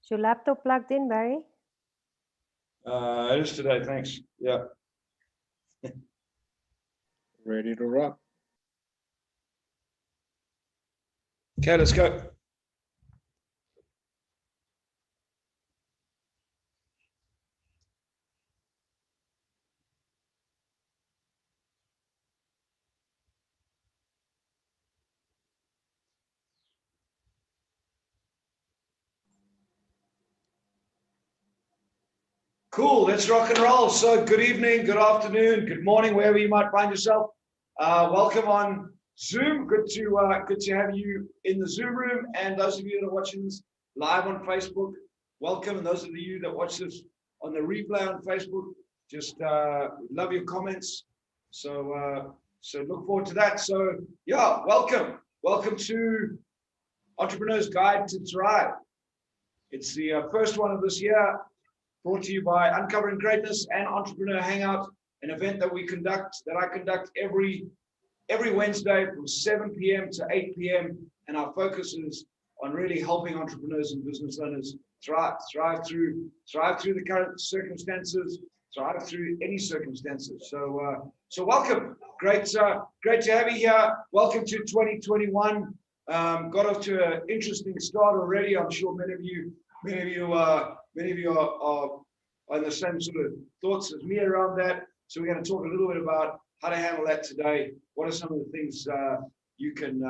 Is your laptop plugged in, Barry? It is today, thanks. Yeah. Ready to rock. Okay, let's go. Cool, let's rock and roll. So good evening, good afternoon, good morning, wherever you might find yourself. Welcome on Zoom. Good to have you in the Zoom room. And those of you that are watching this live on Facebook, welcome. And those of you that watch this on the replay on Facebook, just love your comments. So look forward to that. So yeah, welcome to Entrepreneur's Guide to Thrive. It's the first one of this year, brought to you by Uncovering Greatness and Entrepreneur Hangout, an event that I conduct every Wednesday from 7 p.m. to 8 p.m. And our focus is on really helping entrepreneurs and business owners thrive through the current circumstances, thrive through any circumstances. So welcome, great to have you here. Welcome to 2021. Got off to an interesting start already. I'm sure many of you are on the same sort of thoughts as me around that. So we're going to talk a little bit about how to handle that today. What are some of the things you can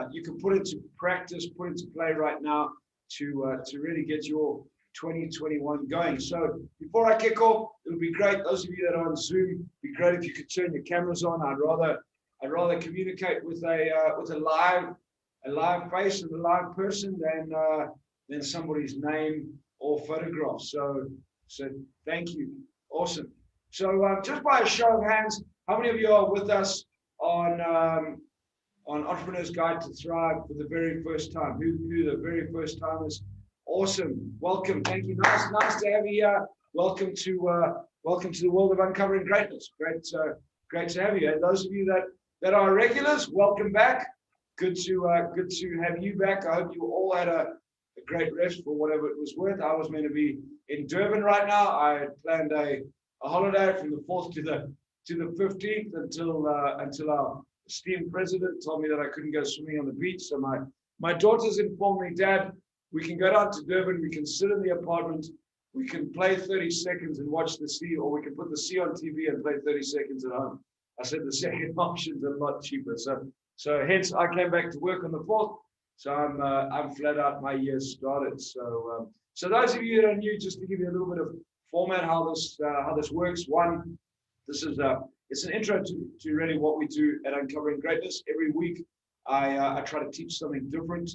put into practice, put into play right now to really get your 2021 going. So before I kick off, it would be great, those of you that are on Zoom, it'd be great if you could turn your cameras on. I'd rather communicate with a live face and a live person than somebody's name or photograph. So thank you. Awesome. So just by a show of hands, how many of you are with us on Entrepreneur's Guide to Thrive for the very first time? Who the very first timers? Awesome. Welcome. Thank you. Nice to have you here. Welcome to the world of Uncovering Greatness. Great to have you. And those of you that are regulars, welcome back. Good to have you back. I hope you all had a great rest for whatever it was worth. I was meant to be in Durban right now. I had planned a holiday from the 4th to the 15th until our esteemed president told me that I couldn't go swimming on the beach. So my daughters informed me, Dad, we can go down to Durban, we can sit in the apartment, we can play 30 seconds and watch the sea, or we can put the sea on TV and play 30 seconds at home. I said the second option's a lot cheaper. So hence I came back to work on the 4th. So I'm flat out. My year started. So those of you that are new, just to give you a little bit of format how this works. One, this is it's an intro to really what we do at Uncovering Greatness. Every week, I try to teach something different.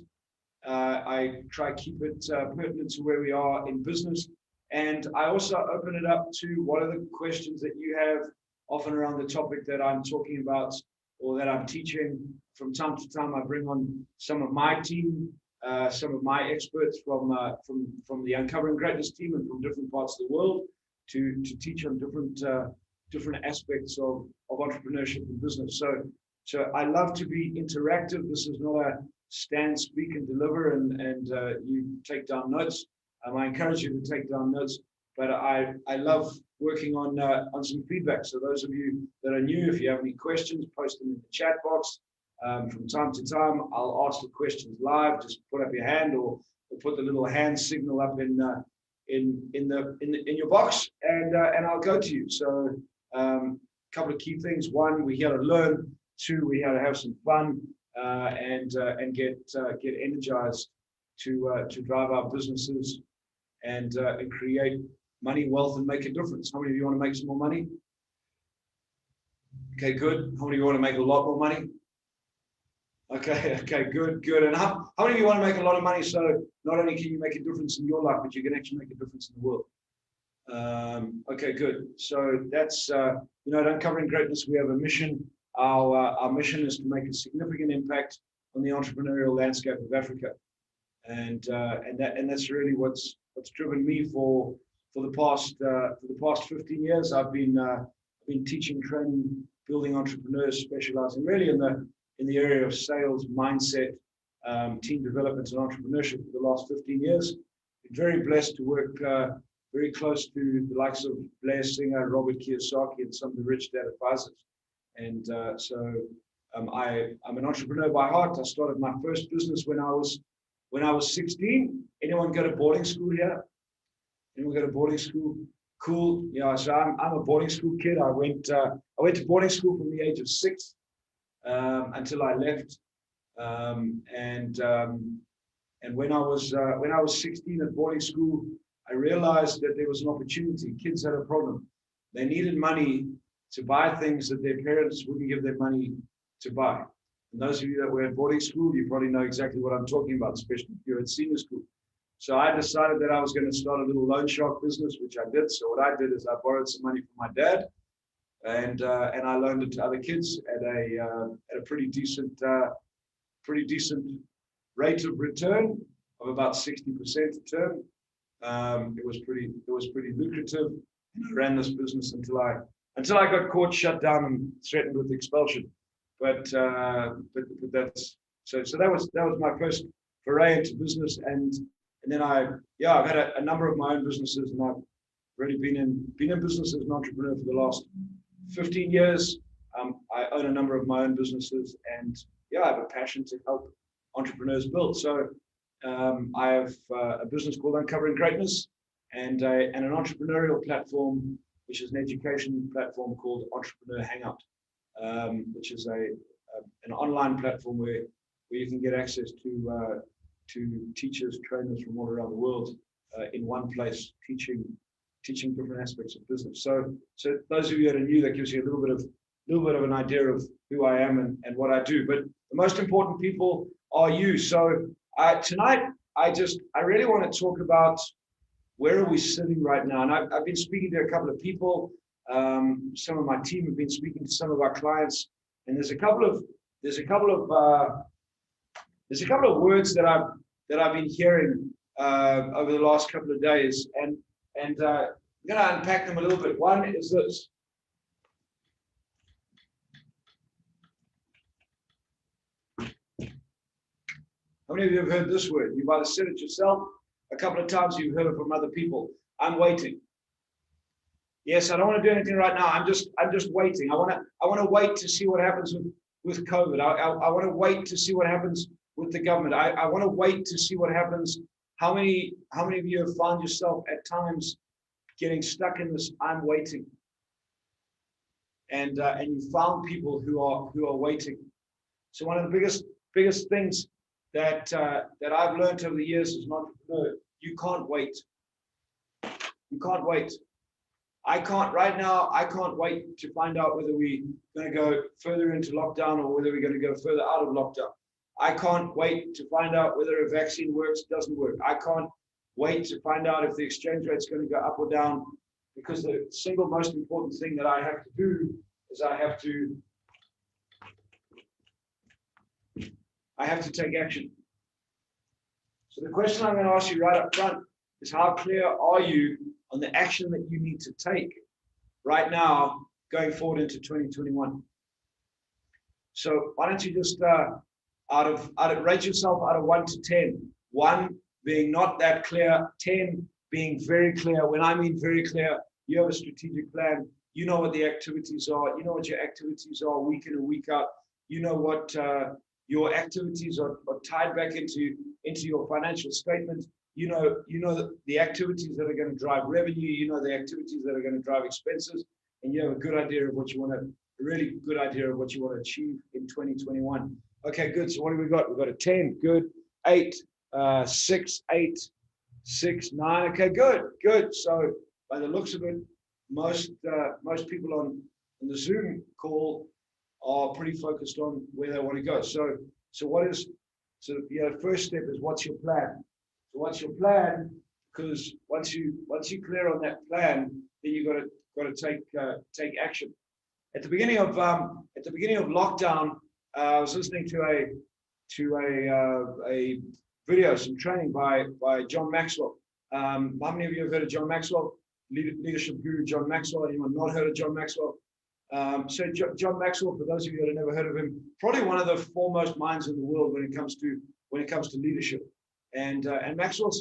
I try to keep it pertinent to where we are in business, and I also open it up to what are the questions that you have, often around the topic that I'm talking about or that I'm teaching. From time to time, I bring on some of my team, some of my experts from the Uncovering Greatness team and from different parts of the world to teach on different aspects of entrepreneurship and business. So I love to be interactive. This is not a stand, speak, and deliver, and you take down notes. I encourage you to take down notes, but I love working on some feedback. So those of you that are new, if you have any questions, post them in the chat box. From time to time, I'll ask the questions live. Just put up your hand or put the little hand signal up in your box, and I'll go to you. So a couple of key things: one, we're here to learn; two, we're here to have some fun and get energized to drive our businesses and create money, wealth, and make a difference. How many of you want to make some more money? Okay, good. How many of you want to make a lot more money? Okay, good. And how many of you want to make a lot of money so not only can you make a difference in your life, but you can actually make a difference in the world? Okay, good. So that's, at Uncovering Greatness, we have a mission. Our mission is to make a significant impact on the entrepreneurial landscape of Africa. And that's really what's driven me for the past 15 years. I've been teaching, training, building entrepreneurs, specializing really in the area of sales, mindset, team development, and entrepreneurship for the last 15 years. very blessed to work very close to the likes of Blair Singer, Robert Kiyosaki, and some of the rich dad advisors. And I'm an entrepreneur by heart. I started my first business when I was 16. Anyone go to boarding school here? Anyone go to boarding school? Cool. Yeah, so I'm a boarding school kid. I went to boarding school from the age of 6 until I left. And when I was 16 at boarding school, I realized that there was an opportunity. Kids had a problem. They needed money to buy things that their parents wouldn't give them money to buy. And those of you that were at boarding school, you probably know exactly what I'm talking about, especially if you're at senior school. So I decided that I was going to start a little loan shark business, which I did. So what I did is I borrowed some money from my dad, and I loaned it to other kids at a pretty decent rate of return of about 60% a term. It was pretty lucrative. And I ran this business until I got caught, shut down, and threatened with expulsion. But that's so that was my first foray into business, and then I've had a number of my own businesses, and I've really been in business as an entrepreneur for the last 15 years. I own a number of my own businesses, and I have a passion to help entrepreneurs build. So I have a business called Uncovering Greatness, and an entrepreneurial platform, which is an education platform called Entrepreneur Hangout, which is an online platform where you can get access to teachers, trainers from all around the world in one place, teaching different aspects of business. So those of you that are new, that gives you a little bit of an idea of who I am and what I do. But the most important people are you. So tonight, I really want to talk about where are we sitting right now. And I've been speaking to a couple of people. Some of my team have been speaking to some of our clients, and there's a couple of words that I've been hearing over the last couple of days, and I'm going to unpack them a little bit. One is this. How many of you have heard this word? You've either said it yourself a couple of times, you've heard it from other people. I'm waiting. Yes, I don't want to do anything right now. I'm just waiting. I want to wait to see what happens with COVID. I want to wait to see what happens with the government. I want to wait to see what happens. How many of you have found yourself at times getting stuck in this I'm waiting? And you found people who are waiting. So one of the biggest things that I've learned over the years as an entrepreneur, you can't wait. You can't wait. I can't wait to find out whether we're going to go further into lockdown or whether we're going to go further out of lockdown. I can't wait to find out whether a vaccine works, doesn't work. I can't wait to find out if the exchange rate's going to go up or down, because the single most important thing that I have to do is I have to take action. So the question I'm going to ask you right up front is, how clear are you on the action that you need to take right now going forward into 2021? So why don't you just rate yourself out of 1 to 10. 1 being not that clear, 10 being very clear. When I mean very clear, you have a strategic plan. You know what the activities are. You know what your activities are week in and week out. You know what your activities are tied back into your financial statement. You know the activities that are going to drive revenue. You know the activities that are going to drive expenses, and you have a good idea of what you want to achieve in 2021. Okay, good. So what do we got? We've got a 10. Good. 8, 6, 8, 6, 9. Okay, good. So by the looks of it, most people on the Zoom call are pretty focused on where they want to go. So first step is, what's your plan? So what's your plan? Because once you clear on that plan, then you got to take action. At the beginning of lockdown, I was listening to a video, some training by John Maxwell. How many of you have heard of John Maxwell? Leadership guru John Maxwell. Anyone not heard of John Maxwell? So John Maxwell, for those of you that have never heard of him, probably one of the foremost minds in the world when it comes to leadership. And Maxwell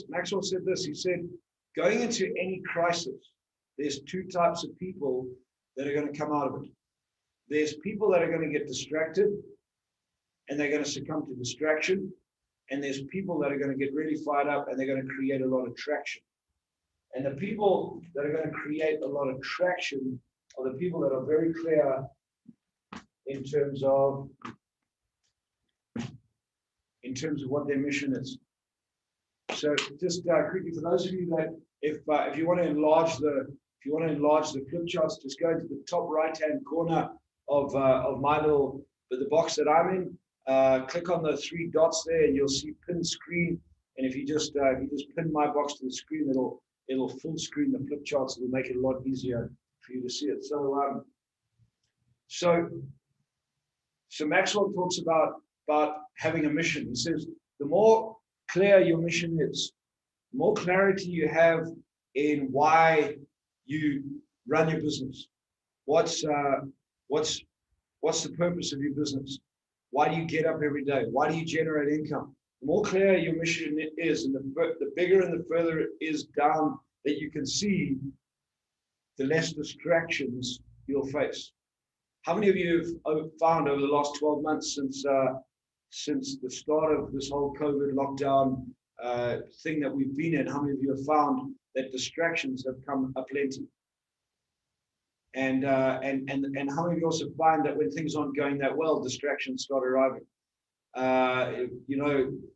said this. He said, going into any crisis, there's two types of people that are going to come out of it. There's people that are going to get distracted and they're going to succumb to distraction. And there's people that are going to get really fired up and they're going to create a lot of traction. And the people that are going to create a lot of traction are the people that are very clear in terms of what their mission is. So just quickly, for those of you that if you want to enlarge the flip charts, just go to the top right hand corner of the box that I'm in. Click on the three dots there, and you'll see pin screen. And if you just pin my box to the screen, it'll full screen the flip charts. It'll make it a lot easier for you to see it. So Maxwell talks about having a mission. He says the more clear your mission is, the more clarity you have in why you run your business. What's the purpose of your business? Why do you get up every day? Why do you generate income? The more clear your mission is, and the bigger and the further it is down that you can see, the less distractions you'll face. How many of you have found over the last 12 months since the start of this whole COVID lockdown thing that we've been in, how many of you have found that distractions have come aplenty? And how many of you also find that when things aren't going that well, distractions start arriving?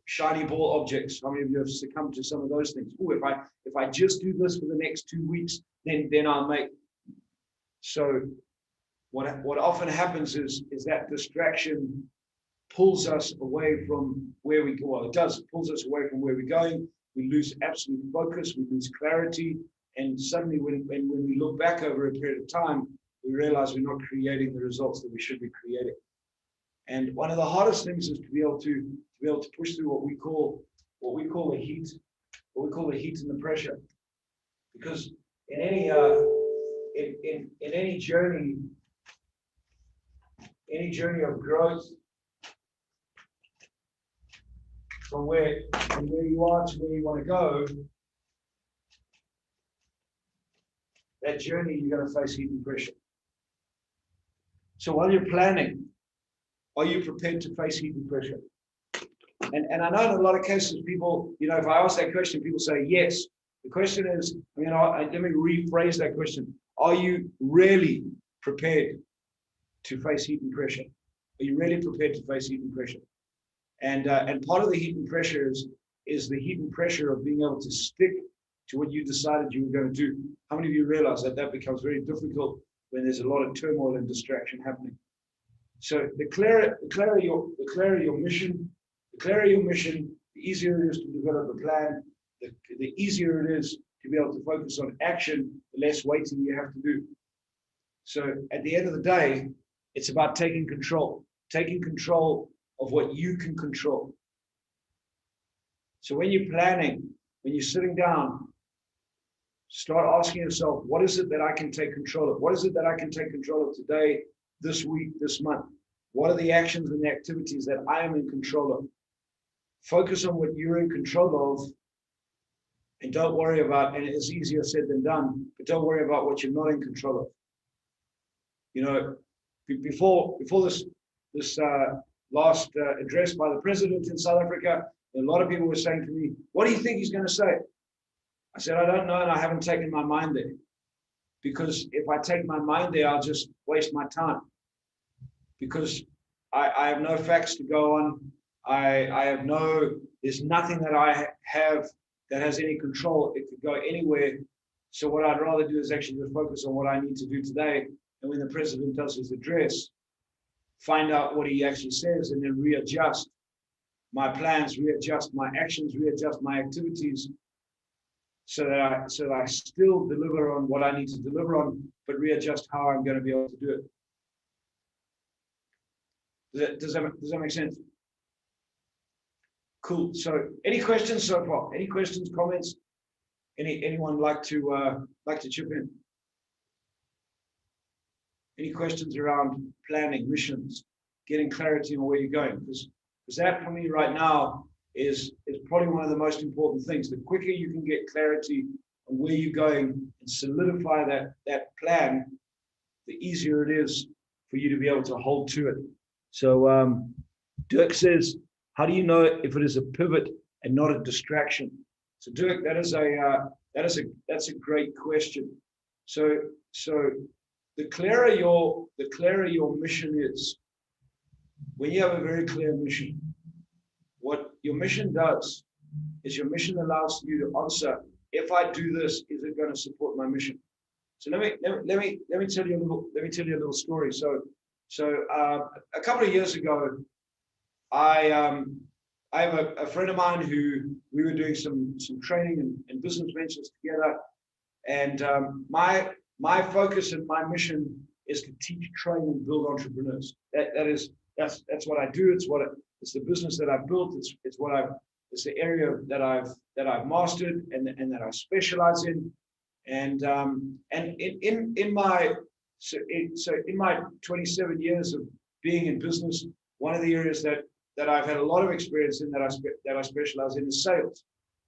Shiny ball objects. How many of you have succumbed to some of those things? Oh, if I just do this for the next 2 weeks, then I'll make. So what often happens is that distraction pulls us away from where we go. Well, it does. It pulls us away from where we're going. We lose absolute focus. We lose clarity. And suddenly when we look back over a period of time, we realize we're not creating the results that we should be creating. And one of the hardest things is to be able to push through what we call the heat and the pressure. Because in any journey of growth, from where you are to where you want to go, that journey you're going to face heat and pressure. So while you're planning, are you prepared to face heat and pressure? And I know in a lot of cases, people, if I ask that question, people say yes. The question is, let me rephrase that question. Are you really prepared to face heat and pressure? Are you really prepared to face heat and pressure? And part of the heat and pressure is the heat and pressure of being able to stick to what you decided you were going to do. How many of you realize that becomes very difficult when there's a lot of turmoil and distraction happening? So the clearer your mission, the easier it is to develop a plan, the easier it is to be able to focus on action, the less waiting you have to do. So at the end of the day, it's about taking control of what you can control. So when you're planning, when you're sitting down, start asking yourself, what is it that I can take control of? What is it that I can take control of today, this week, this month? What are the actions and the activities that I am in control of? Focus on what you're in control of, and don't worry about, and it's easier said than done, but don't worry about what you're not in control of. Before this last address by the president in South Africa, a lot of people were saying to me, what do you think he's going to say? I said, I don't know, and I haven't taken my mind there. Because if I take my mind there, I'll just waste my time. Because I have no facts to go on. There's nothing that I have that has any control. It could go anywhere. So what I'd rather do is actually just focus on what I need to do today. And when the president does his address, find out what he actually says and then readjust my plans, readjust my actions, readjust my activities so that I still deliver on what I need to deliver on, but readjust how I'm going to be able to do it. Does that make sense? Cool. So any questions so far? Any questions, comments? Anyone like to chip in? Any questions around planning, missions, getting clarity on where you're going? Because that for me right now is probably one of the most important things. The quicker you can get clarity on where you're going and solidify that plan, the easier it is for you to be able to hold to it. So Dirk says, how do you know if it is a pivot and not a distraction? So Dirk, that's a great question. So the clearer your mission is, when you have a very clear mission, what your mission does is your mission allows you to answer, if I do this, is it going to support my mission? So let me tell you a little story. So a couple of years ago, I have a friend of mine who we were doing some training and business ventures together, and my focus and my mission is to teach, train, and build entrepreneurs. That's what I do. It's the business that I've built. It's the area that I've mastered and that I specialize in. And in my 27 years of being in business, one of the areas that I've had a lot of experience in that I specialize in is sales.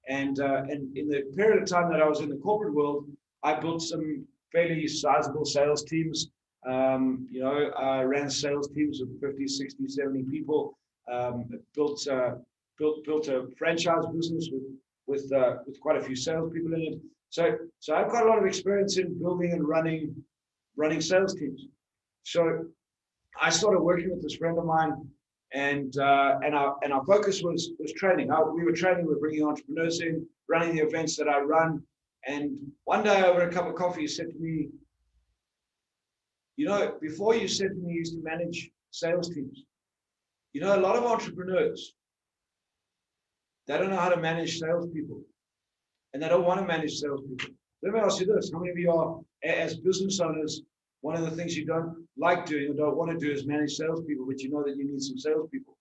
And in the period of time that I was in the corporate world, I built some fairly sizable sales teams. I ran sales teams of 50, 60, 70 people. Built a franchise business with quite a few salespeople in it. So I've got a lot of experience in building and running sales teams. So I started working with this friend of mine, and our focus was training. We were training, we were bringing entrepreneurs in, running the events that I run. And one day over a cup of coffee, he said to me, before you said to me you used to manage sales teams, a lot of entrepreneurs, they don't know how to manage salespeople, and they don't want to manage salespeople. Let me ask you this: how many of you are, as business owners, one of the things you don't like doing or don't want to do is manage salespeople, but you know that you need some salespeople?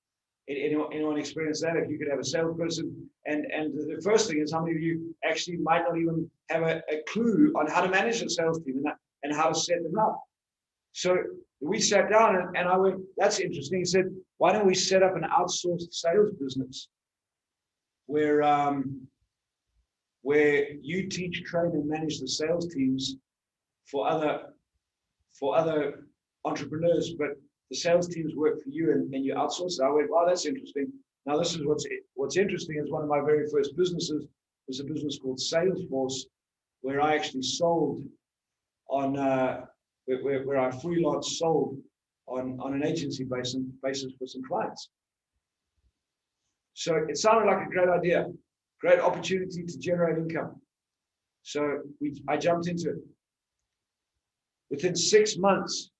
Anyone experience that? If you could have a salesperson, and the first thing is, how many of you actually might not even have a clue on how to manage a sales team and how to set them up? So we sat down and I went, that's interesting. He said, why don't we set up an outsourced sales business where you teach, train, and manage the sales teams for other entrepreneurs, but the sales teams work for you and you outsource it. I went, wow, that's interesting. Now this is what's interesting is one of my very first businesses was a business called Salesforce, where I actually sold on where I freelance sold on an agency basis for some clients. So it sounded like a great idea, great opportunity to generate income. So I jumped into it. Within 6 months,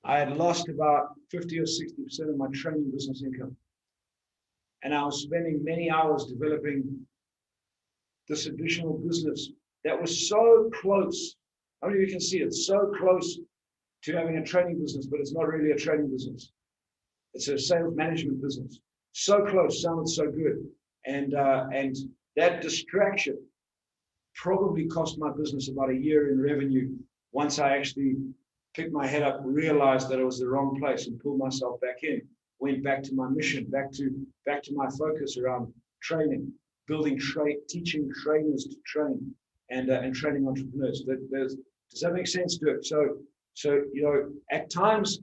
I had lost about 50 or 60% of my training business income. And I was spending many hours developing this additional business that was so close. How many of you can see it? So close to having a training business, but it's not really a training business. It's a sales management business. So close, sounded so good. And that distraction probably cost my business about a year in revenue once I actually picked my head up, realized that it was the wrong place and pulled myself back in, went back to my mission, back to my focus around training, building, teaching trainers to train and training entrepreneurs. Does that make sense, Dirk? So at times,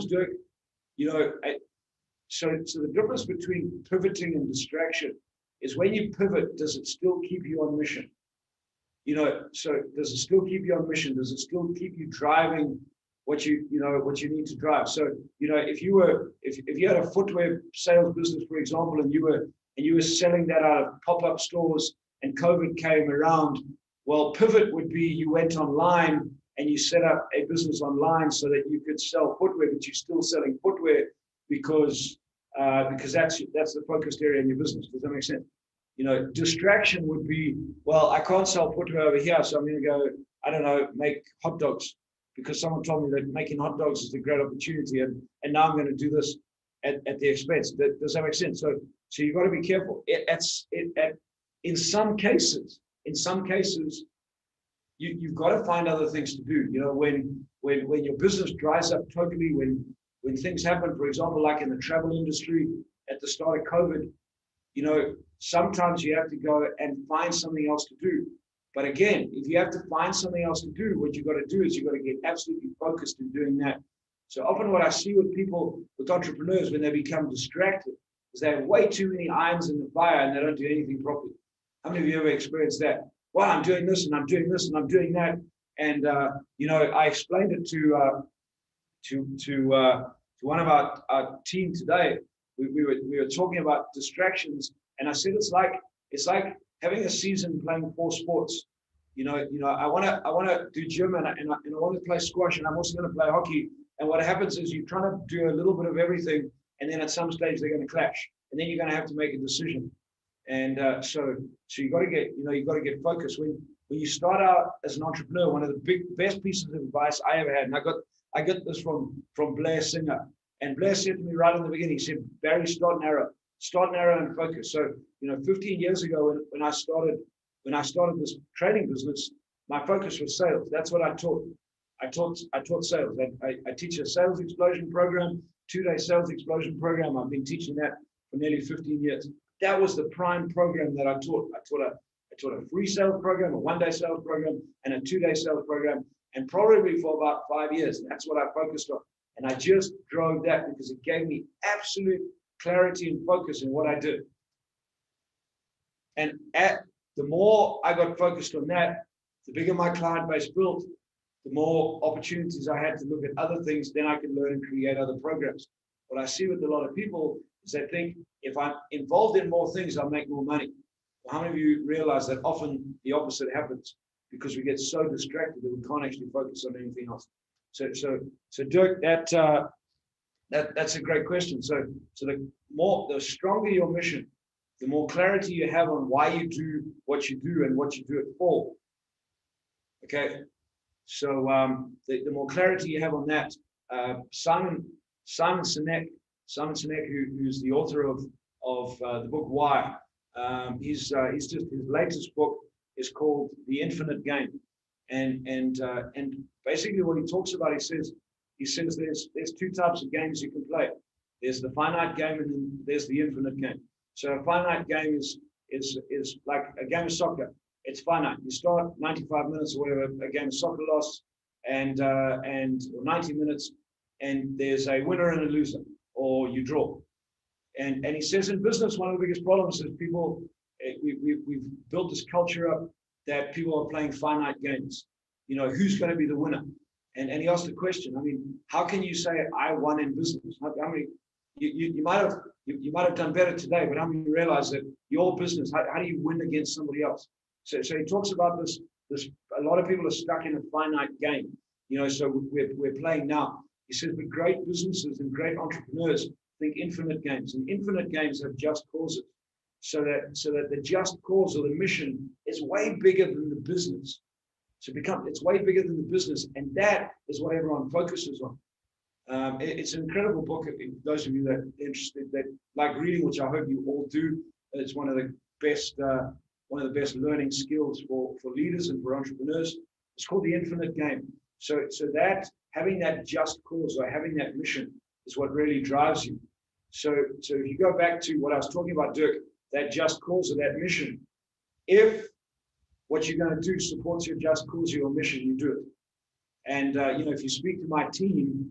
Dirk, so the difference between pivoting and distraction is when you pivot, does it still keep you on mission? So does it still keep you on mission? Does it still keep you driving what you need to drive? So, if you had a footwear sales business, for example, and you were selling that out of pop-up stores and COVID came around, well, pivot would be you went online and you set up a business online so that you could sell footwear, but you're still selling footwear because that's the focused area in your business. Does that make sense? Distraction would be, well, I can't sell footwear over here, so I'm going to go, I don't know, make hot dogs because someone told me that making hot dogs is a great opportunity, and now I'm going to do this at the expense. Does that make sense? So you've got to be careful. In some cases, you've got to find other things to do. When your business dries up totally, when things happen, for example, like in the travel industry at the start of COVID, sometimes you have to go and find something else to do. But again, if you have to find something else to do, what you've got to do is you've got to get absolutely focused in doing that. So often what I see with people, with entrepreneurs, when they become distracted, is they have way too many irons in the fire and they don't do anything properly. How many of you ever experienced that? Well, I'm doing this and I'm doing this and I'm doing that. And, I explained it to one of our team today. We were talking about distractions, and I said it's like having a season playing 4 sports. I want to do gym and I want to play squash, and I'm also going to play hockey. And what happens is you're trying to do a little bit of everything, and then at some stage they're going to clash, and then you're going to have to make a decision. And so you got to get focused when you start out as an entrepreneur. One of the best pieces of advice I ever had, and I got this from Blair Singer. And Blair said to me right in the beginning, he said, Barry, start narrow and focus. So, 15 years ago when I started this trading business, my focus was sales. That's what I taught. I taught sales. I teach a sales explosion program, 2-day sales explosion program. I've been teaching that for nearly 15 years. That was the prime program that I taught. I taught a free sales program, a 1-day sales program, and a 2-day sales program. And probably for about 5 years, that's what I focused on. And I just drove that because it gave me absolute clarity and focus in what I did. And the more I got focused on that, the bigger my client base built, the more opportunities I had to look at other things. Then I could learn and create other programs. What I see with a lot of people is they think if I'm involved in more things, I'll make more money. Well, how many of you realize that often the opposite happens because we get so distracted that we can't actually focus on anything else? So Dirk, that's a great question. So the stronger your mission, the more clarity you have on why you do what you do and what you do it for. Okay, so the more clarity you have on that, Simon Sinek, who's the author of the book Why, his latest book is called The Infinite Game, and basically what he talks about, he says there's 2 types of games you can play. There's the finite game and then there's the infinite game. So a finite game is like a game of soccer. It's finite. You start 95 minutes or whatever, a game of soccer lasts, and 90 minutes, and there's a winner and a loser, or you draw. And he says in business, one of the biggest problems is people, we've built this culture up that people are playing finite games. Who's going to be the winner? And he asked the question, how can you say I won in business? You might have done better today, but how many realize that your business, how do you win against somebody else? So he talks about this, a lot of people are stuck in a finite game, so we're playing now. He says, but great businesses and great entrepreneurs think infinite games, and infinite games have just causes. So that the just cause or the mission is way bigger than the business. It's way bigger than the business, and that is what everyone focuses on. It's an incredible book. Those of you that are interested, that like reading, which I hope you all do, it's one of the best learning skills for leaders and for entrepreneurs. It's called The Infinite Game. So that having that just cause or having that mission is what really drives you. So if you go back to what I was talking about, Dirk, that just cause or that mission, if what you're going to do supports your just cause or your mission, you do it. And if you speak to my team,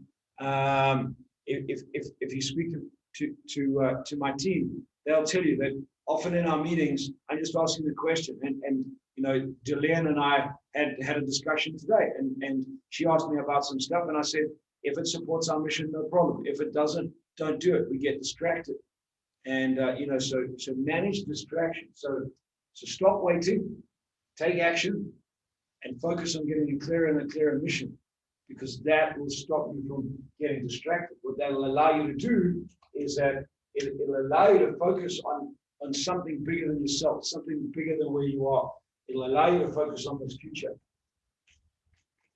if you speak to my team, they'll tell you that often in our meetings, I'm just asking the question. And Delenn and I had a discussion today, and she asked me about some stuff, and I said, if it supports our mission, no problem. If it doesn't, don't do it. We get distracted. And so manage distraction. So stop waiting, take action, and focus on getting a clearer and a clearer mission, because that will stop you from getting distracted. What that will allow you to do is that it'll allow you to focus on something bigger than yourself, something bigger than where you are. It'll allow you to focus on this future.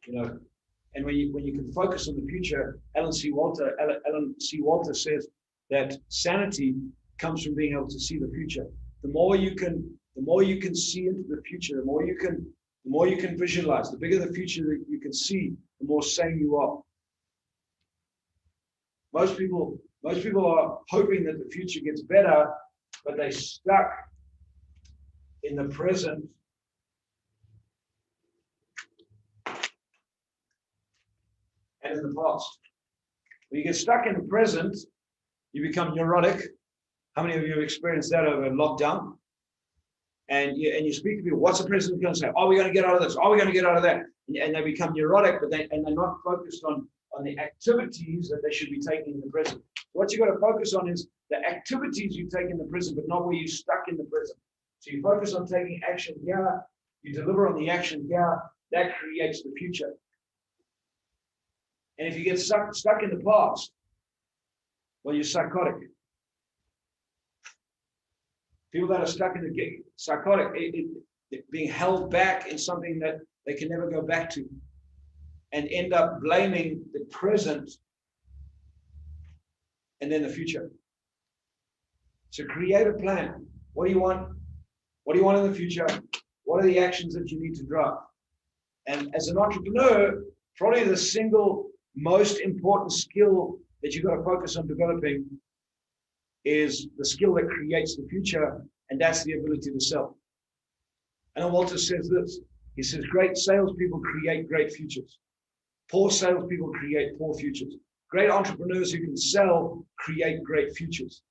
And when you can focus on the future, Alan C. Walter says that sanity comes from being able to see the future. The more you can see into the future, the more you can visualize, the bigger the future that you can see, the more sane you are. Most people are hoping that the future gets better, but they're stuck in the present. And in the past. When you get stuck in the present, you become neurotic. How many of you have experienced that over lockdown? And you speak to people, what's the president going to say? Are we going to get out of this? Are we going to get out of that? And they become neurotic, but they're not focused on the activities that they should be taking in the present. What you got to focus on is the activities you take in the present, but not where you're stuck in the present. So you focus on taking action here, you deliver on the action here, that creates the future. And if you get stuck in the past, well, you're psychotic. People that are stuck in the psychotic, being held back in something that they can never go back to, and end up blaming the present and then the future. So create a plan. What do you want? What do you want in the future? What are the actions that you need to drive? And as an entrepreneur, probably the single most important skill that you've got to focus on developing is the skill that creates the future, and that's the ability to sell. And Walter says this. He says, great salespeople create great futures. Poor salespeople create poor futures. Great entrepreneurs who can sell create great futures.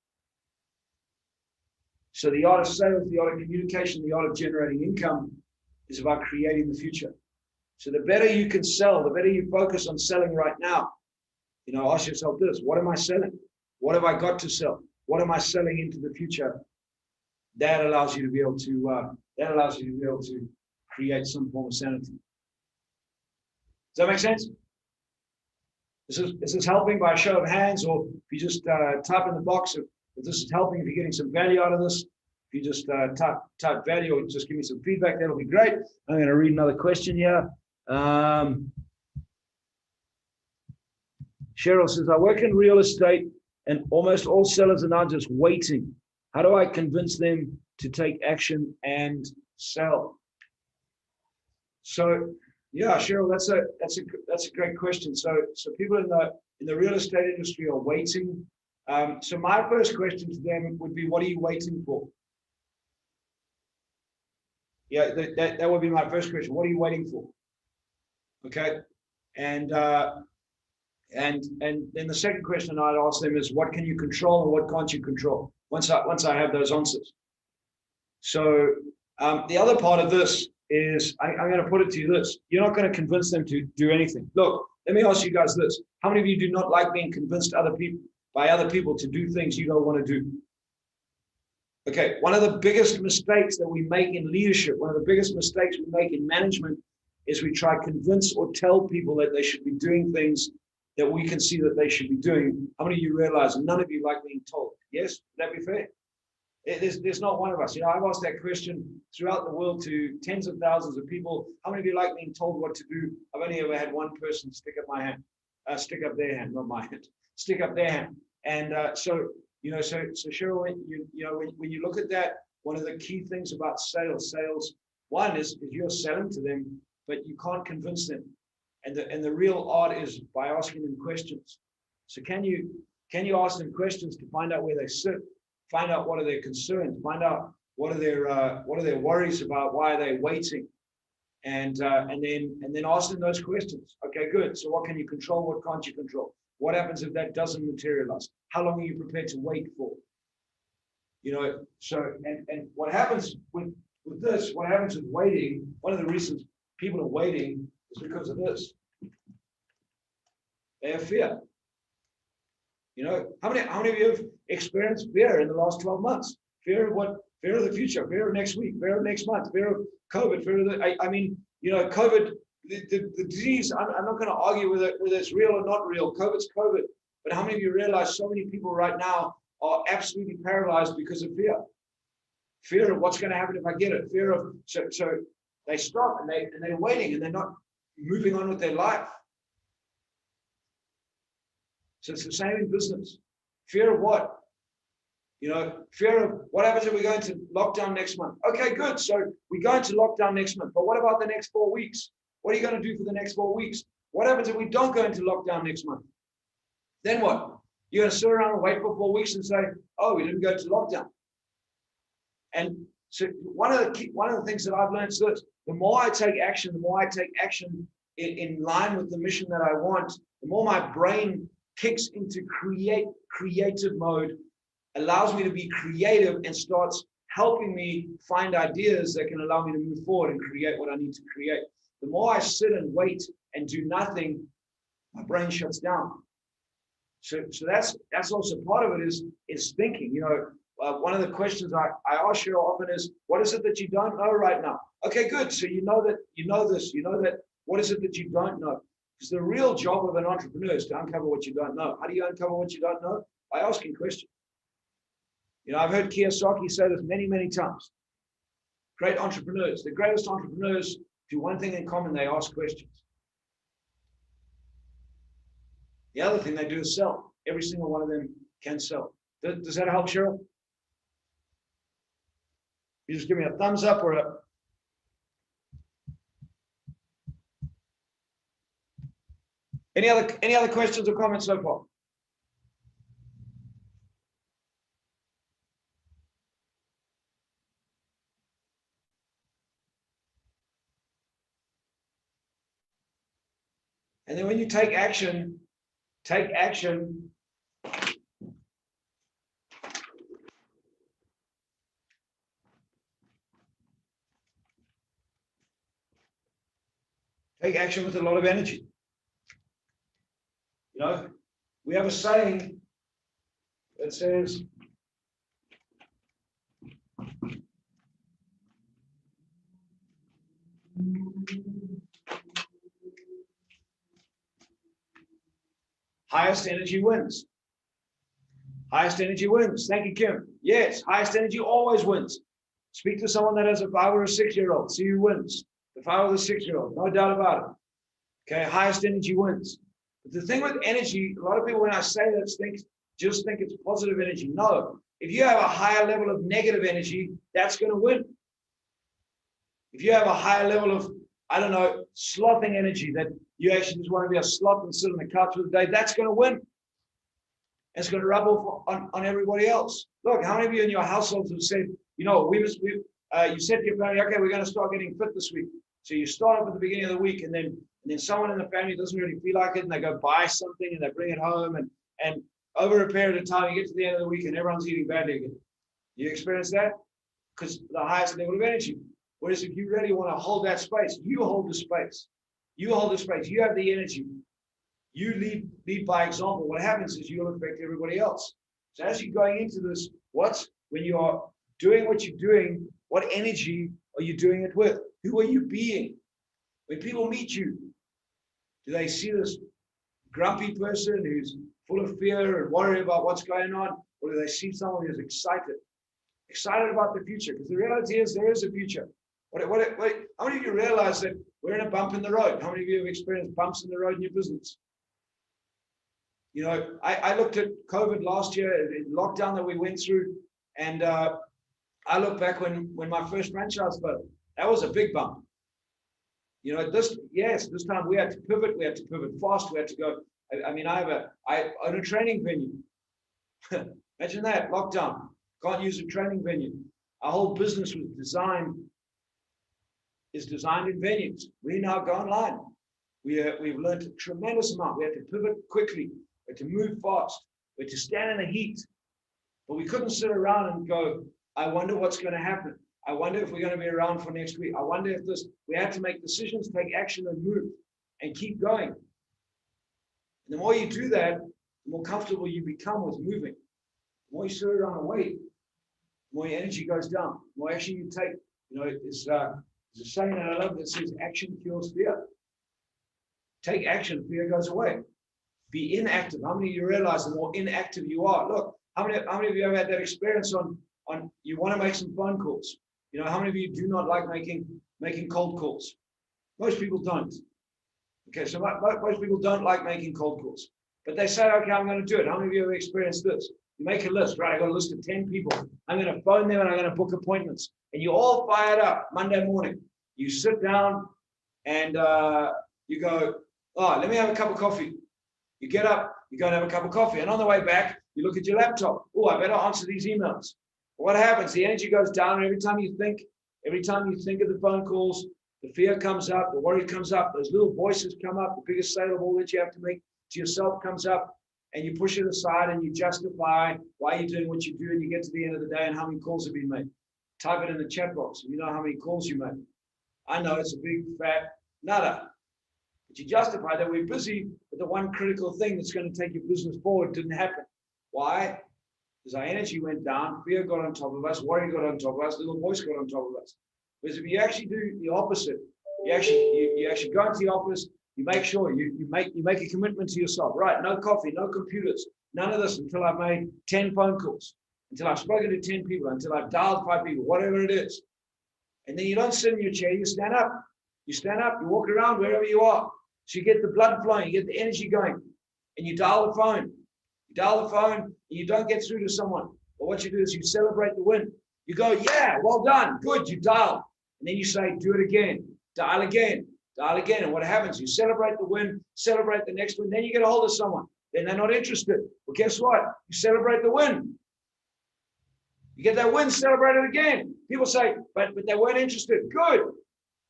So the art of sales, the art of communication, the art of generating income is about creating the future. So the better you can sell, the better you focus on selling right now. Ask yourself this: what am I selling? What have I got to sell? What am I selling into the future? That allows you to be able to create some form of sanity. Does that make sense? Is this helping by a show of hands, or if you just type in the box if this is helping, if you're getting some value out of this, if you just type value or just give me some feedback, that'll be great. I'm going to read another question here. Cheryl says, I work in real estate and almost all sellers are now just waiting. How do I convince them to take action and sell? So, yeah, Cheryl, that's a great question. So people in the real estate industry are waiting. So my first question to them would be, what are you waiting for? Yeah, that would be my first question. What are you waiting for? Okay, and then the second question I'd ask them is, what can you control and what can't you control? Once I have those answers. So the other part of this is, I'm going to put it to you this: you're not going to convince them to do anything. Look, let me ask you guys this: how many of you do not like being convinced by other people to do things you don't want to do? Okay, one of the biggest mistakes that we make in leadership, one of the biggest mistakes we make in management, is we try to convince or tell people that they should be doing things that we can see that they should be doing. How many of you realize none of you like being told? Yes, would that be fair? There's not one of us. I've asked that question throughout the world to tens of thousands of people. How many of you like being told what to do? I've only ever had one person stick up their hand, not my hand, stick up their hand. And so Cheryl, when you look at that, one of the key things about sales, one is you're selling to them, but you can't convince them. And the real art is by asking them questions. So can you ask them questions to find out where they sit, find out what are their concerns, find out what are their worries about, why are they waiting, and then ask them those questions. Okay, good. So what can you control? What can't you control? What happens if that doesn't materialize? How long are you prepared to wait for? So and what happens with this? What happens with waiting? One of the reasons people are waiting is because of this. They have fear. How many of you have experienced fear in the last 12 months? Fear of what? Fear of the future, fear of next week, fear of next month, fear of COVID, fear of COVID, the disease, I'm not going to argue whether it's real or not real. COVID's COVID. But how many of you realize so many people right now are absolutely paralyzed because of fear? Fear of what's going to happen if I get it. Fear of, so they stop and they're waiting and they're not moving on with their life. So it's the same in business. Fear of what? Fear of what happens if we go into lockdown next month? Okay, good. So we go into lockdown next month. But what about the next 4 weeks? What are you going to do for the next 4 weeks? What happens if we don't go into lockdown next month? Then what? You're going to sit around and wait for 4 weeks and say, oh, we didn't go to lockdown. And so one of the things that I've learned is this: the more I take action, in line with the mission that I want, the more my brain kicks into creative mode, allows me to be creative, and starts helping me find ideas that can allow me to move forward and create what I need to create. The more I sit and wait and do nothing, my brain shuts down. So that's also part of it is thinking. You know, one of the questions I ask you often is, what is it that you don't know right now? Okay, good. So you know that what is it that you don't know? Because the real job of an entrepreneur is to uncover what you don't know. How do you uncover what you don't know? By asking questions. You know, I've heard Kiyosaki say this many, many times. Great entrepreneurs, the greatest entrepreneurs do one thing in common: they ask questions. The other thing they do is sell. Every single one of them can sell. Does that help, Cheryl? You just give me a thumbs up or a... Any other questions or comments so far? And then when you take action. Take action with a lot of energy. You know, we have a saying that says, highest energy wins. Highest energy wins. Thank you, Kim. Yes, highest energy always wins. Speak to someone that has a 5 or a 6-year-old. See who wins. The 5 or the 6-year-old. No doubt about it. Okay, highest energy wins. But the thing with energy, a lot of people, when I say that, just think it's positive energy. No. If you have a higher level of negative energy, that's going to win. If you have a higher level of, I don't know, slothing energy, that you actually just want to be a sloth and sit on the couch for the day, that's going to win. It's going to rub off on everybody else. Look, how many of you in your households have said, you know, you said to your family, okay, we're going to start getting fit this week. So you start up at the beginning of the week, and then someone in the family doesn't really feel like it, and they go buy something and they bring it home, and over a period of time, you get to the end of the week and everyone's eating badly again. You experience that? Because the highest level of energy. Whereas if you really want to hold that space, you hold the space. You hold the space. You have the energy. You lead by example. What happens is you'll affect everybody else. So as you're going into this, when you are doing what you're doing, what energy are you doing it with? Who are you being? When people meet you, do they see this grumpy person who's full of fear and worry about what's going on? Or do they see someone who's excited about the future? Because the reality is there is a future. How many of you realize that we're in a bump in the road? How many of you have experienced bumps in the road in your business? You know, I looked at COVID last year, lockdown that we went through, and I look back when my first franchise failed. That was a big bump. You know, this time we had to pivot. We had to pivot fast. We had to go. I mean, I own a training venue. Imagine that, lockdown. Can't use a training venue. Our whole business was designed in venues. We now go online. We've learned a tremendous amount. We had to pivot quickly. We had to move fast. We had to stand in the heat. But we couldn't sit around and go, I wonder what's going to happen. I wonder if we're going to be around for next week. I wonder if we had to make decisions, take action, and move and keep going. And the more you do that, the more comfortable you become with moving. The more you sit around and wait, the more your energy goes down. The more action you take. You know, there's a saying that I love that says action cures fear. Take action, fear goes away. Be inactive. How many of you realize the more inactive you are? Look, how many of you have had that experience on you want to make some phone calls? You know, how many of you do not like making cold calls? Most people don't. Okay, so most people don't like making cold calls. But they say, okay, I'm going to do it. How many of you have experienced this? You make a list, right? I got a list of 10 people. I'm going to phone them and I'm going to book appointments. And you all fired up Monday morning. You sit down and you go, oh, let me have a cup of coffee. You get up, you go and have a cup of coffee. And on the way back, you look at your laptop. Oh, I better answer these emails. What happens? The energy goes down, and every time you think of the phone calls, the fear comes up, the worry comes up, those little voices come up, the biggest sale of all that you have to make to yourself comes up, and you push it aside and you justify why you're doing what you do, and you get to the end of the day and how many calls have been made. Type it in the chat box, and you know how many calls you made. I know it's a big fat nada. But you justify that we're busy, but the one critical thing that's going to take your business forward didn't happen. Why? Because our energy went down, fear got on top of us, worry got on top of us, little voice got on top of us. Whereas if you actually do the opposite, you actually go into the office, you make sure you make a commitment to yourself. Right, no coffee, no computers, none of this until I've made 10 phone calls, until I've spoken to 10 people, until I've dialed 5 people, whatever it is. And then you don't sit in your chair, you stand up. You stand up, you walk around wherever you are. So you get the blood flowing, you get the energy going, and you dial the phone. You dial the phone, and you don't get through to someone. But what you do is you celebrate the win. You go, yeah, well done, good, you dialed. And then you say, do it again, dial again, dial again. And what happens? You celebrate the win, celebrate the next win, then you get a hold of someone. Then they're not interested. Well, guess what? You celebrate the win. You get that win, celebrate it again. People say, but they weren't interested. Good.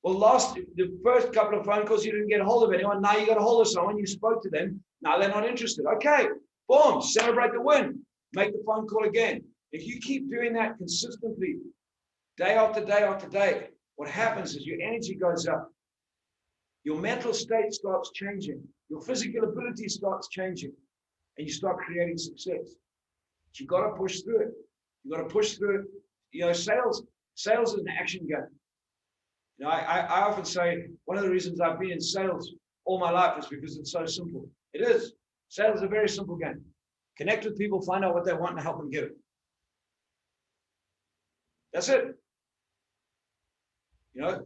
Well, the first couple of phone calls, you didn't get a hold of anyone. Now you got a hold of someone, you spoke to them. Now they're not interested. Okay, boom, celebrate the win. Make the phone call again. If you keep doing that consistently, day after day after day, what happens is your energy goes up. Your mental state starts changing. Your physical ability starts changing. And you start creating success. But you got to push through it. You got to push through it. You know, sales is an action game. You know, I often say one of the reasons I've been in sales all my life is because it's so simple. It is. Sales is a very simple game. Connect with people, find out what they want, and help them get it. That's it. You know,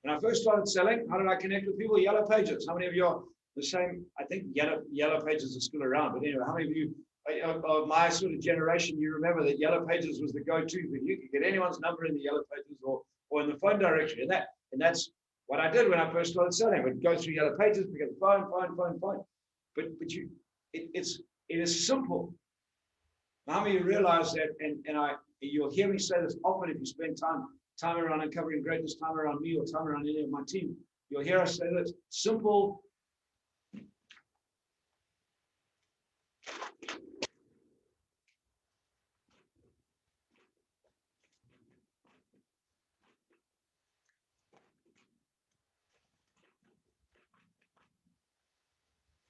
when I first started selling, how did I connect with people? Yellow Pages. How many of you are the same? I think Yellow Pages are still around, but anyway, how many of you of my sort of generation, you remember that Yellow Pages was the go-to, but you could get anyone's number in the Yellow Pages or in the phone directory, and that's what I did when I first started selling. I would go through Yellow Pages, pick up the phone. But it is simple. How many of you realize that? And you'll hear me say this often if you spend time around Uncovering Greatness, time around me, or time around any of my team. You'll hear us say this: simple.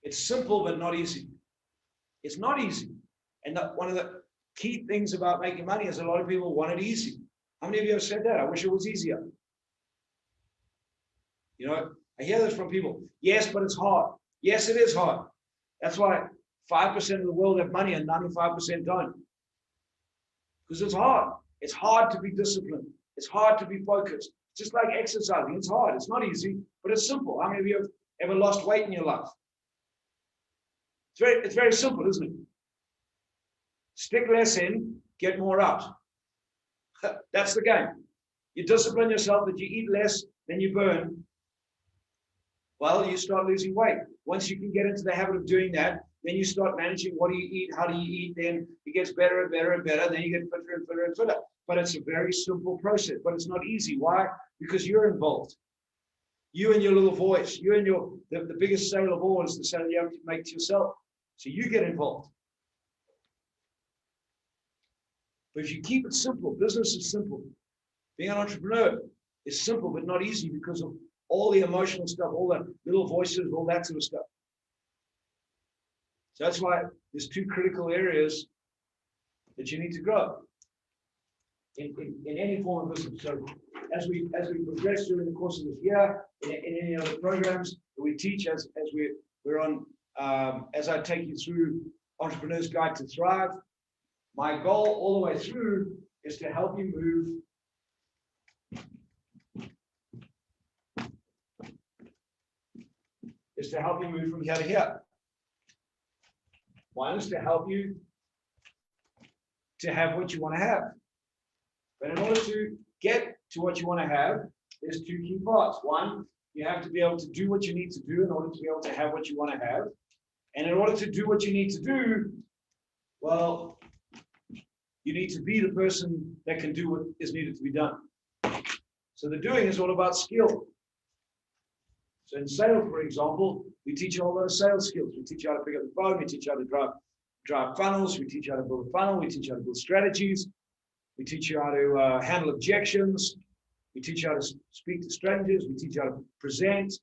It's simple, but not easy. It's not easy. And one of the key things about making money is a lot of people want it easy. How many of you have said that? I wish it was easier. You know, I hear this from people. Yes, but it's hard. Yes, it is hard. That's why 5% of the world have money and 95% don't. Because it's hard. It's hard to be disciplined. It's hard to be focused. Just like exercising, it's hard. It's not easy, but it's simple. How many of you have ever lost weight in your life? It's very simple, isn't it? Stick less in, get more out. That's the game. You discipline yourself that you eat less than you burn. Well, you start losing weight. Once you can get into the habit of doing that, then you start managing what do you eat, how do you eat, then it gets better and better and better, then you get fitter and fitter and fitter. But it's a very simple process, but it's not easy. Why? Because you're involved. You and your little voice, you and the biggest sale of all is the sale you have to make to yourself. So you get involved. But if you keep it simple, business is simple. Being an entrepreneur is simple, but not easy because of all the emotional stuff, all the little voices, all that sort of stuff. So that's why there's two critical areas that you need to grow in any form of business. So as we progress during the course of this year, in any other programs that we teach, as we're on, as I take you through Entrepreneur's Guide to Thrive, my goal all the way through is to help you move from here to here. One is to help you to have what you want to have. But in order to get to what you want to have, there's two key parts. One, you have to be able to do what you need to do in order to be able to have what you want to have. And in order to do what you need to do, well, you need to be the person that can do what is needed to be done. So the doing is all about skill. So in sales, for example, we teach you all those sales skills. We teach you how to pick up the phone. We teach you how to drive funnels. We teach you how to build a funnel. We teach you how to build strategies. We teach you how to handle objections. We teach you how to speak to strangers. We teach you how to present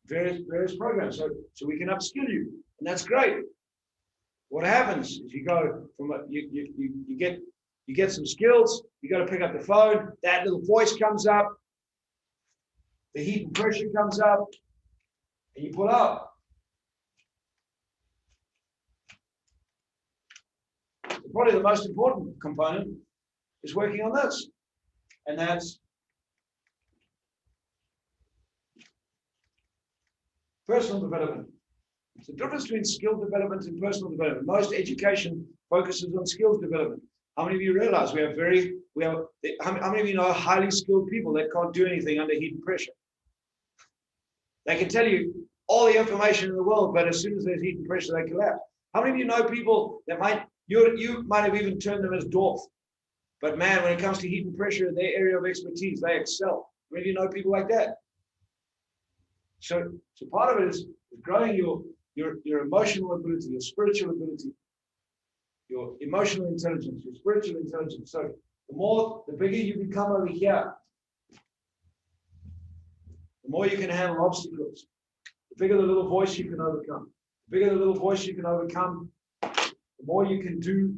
various programs. So we can upskill you, and that's great. What happens is you go from you get some skills. You got to pick up the phone. That little voice comes up. The heat and pressure comes up, and you pull out. Probably the most important component is working on this, and that's personal development. It's the difference between skill development and personal development. Most education focuses on skills development. How many of you realize how many of you know highly skilled people that can't do anything under heat and pressure? They can tell you all the information in the world, but as soon as there's heat and pressure, they collapse. How many of you know people that you might have even termed them as dwarf, but man, when it comes to heat and pressure, their area of expertise, they excel. How many of you know people like that? So part of it is growing your emotional ability, your spiritual ability, your emotional intelligence, your spiritual intelligence. So the bigger you become over here, the more you can handle obstacles, the bigger the little voice you can overcome. The bigger the little voice you can overcome, the more you can do,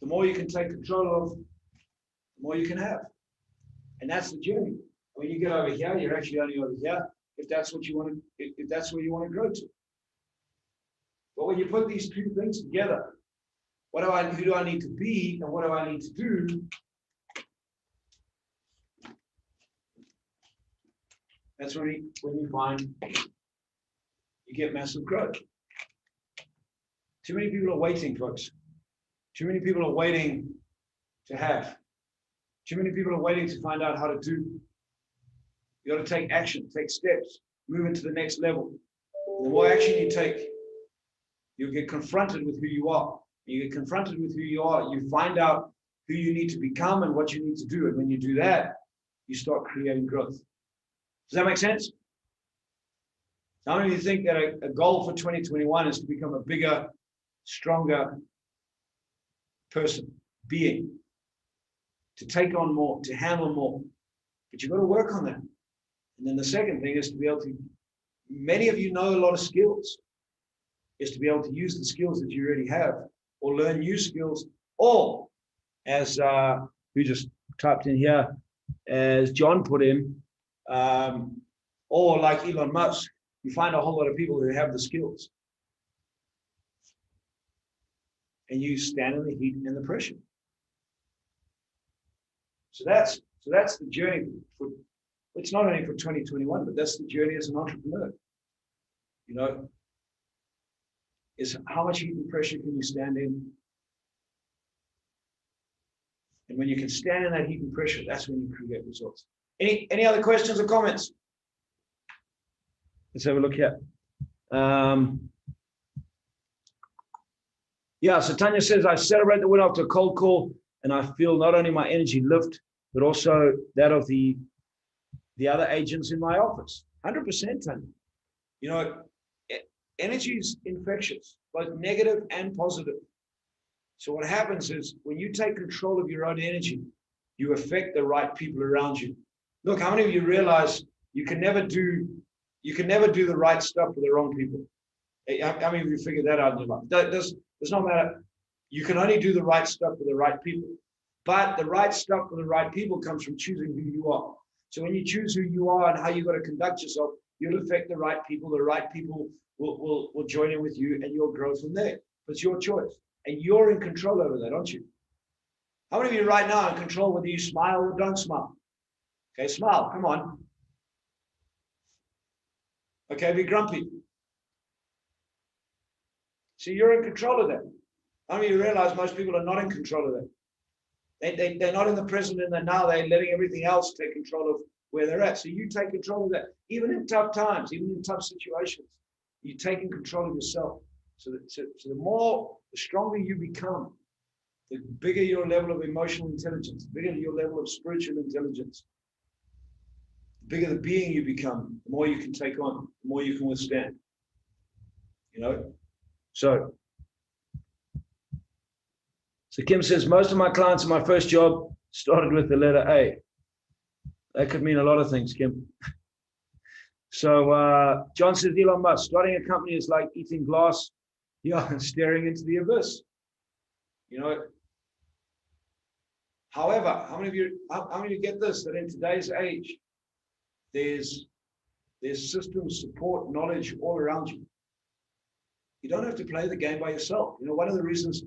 the more you can take control of, the more you can have. And that's the journey. When you get over here, you're actually only over here if that's what you want to, if that's where you want to grow to. But when you put these two things together, who do I need to be and what do I need to do? That's when you find you get massive growth. Too many people are waiting, folks. Too many people are waiting to have. Too many people are waiting to find out how to do. You got to take action, take steps, move into the next level. The more action you take, you'll get confronted with who you are. You get confronted with who you are, you find out who you need to become and what you need to do. And when you do that, you start creating growth. Does that make sense? How many of you think that a goal for 2021 is to become a bigger, stronger person, being, to take on more, to handle more? But you've got to work on that. And then the second thing is to be able to, many of you know a lot of skills, is to be able to use the skills that you already have or learn new skills, or as who just typed in here, as John put in, or like Elon Musk, you find a whole lot of people who have the skills. And you stand in the heat and the pressure. So that's the journey for, it's not only for 2021, but that's the journey as an entrepreneur. You know, is how much heat and pressure can you stand in? And when you can stand in that heat and pressure, that's when you create results. Any other questions or comments? Let's have a look here. Yeah, so Tanya says, I celebrate the win after a cold call, and I feel not only my energy lift, but also that of the other agents in my office. 100%, Tanya. You know, energy is infectious, both negative and positive. So what happens is when you take control of your own energy, you affect the right people around you. Look, how many of you realize you can never do the right stuff for the wrong people? How many of you figured that out in your life? Does not matter. You can only do the right stuff for the right people. But the right stuff for the right people comes from choosing who you are. So when you choose who you are and how you've got to conduct yourself, you'll affect the right people. The right people will join in with you and you'll grow from there. It's your choice. And you're in control over that, aren't you? How many of you right now are in control whether you smile or don't smile? Okay, smile, come on. Okay, be grumpy. See, you're in control of that. How many of you realize most people are not in control of that? They're not in the present and the now. They're letting everything else take control of where they're at. So you take control of that. Even in tough times, even in tough situations, you're taking control of yourself. So the stronger you become, the bigger your level of emotional intelligence, the bigger your level of spiritual intelligence, the bigger the being you become, the more you can take on, the more you can withstand. So Kim says, most of my clients in my first job started with the letter A. That could mean a lot of things, Kim. So John says, Elon Musk, starting a company is like eating glass, staring into the abyss. However, how many of you get this, that in today's age, there's systems, support, knowledge all around you. You don't have to play the game by yourself. One of the reasons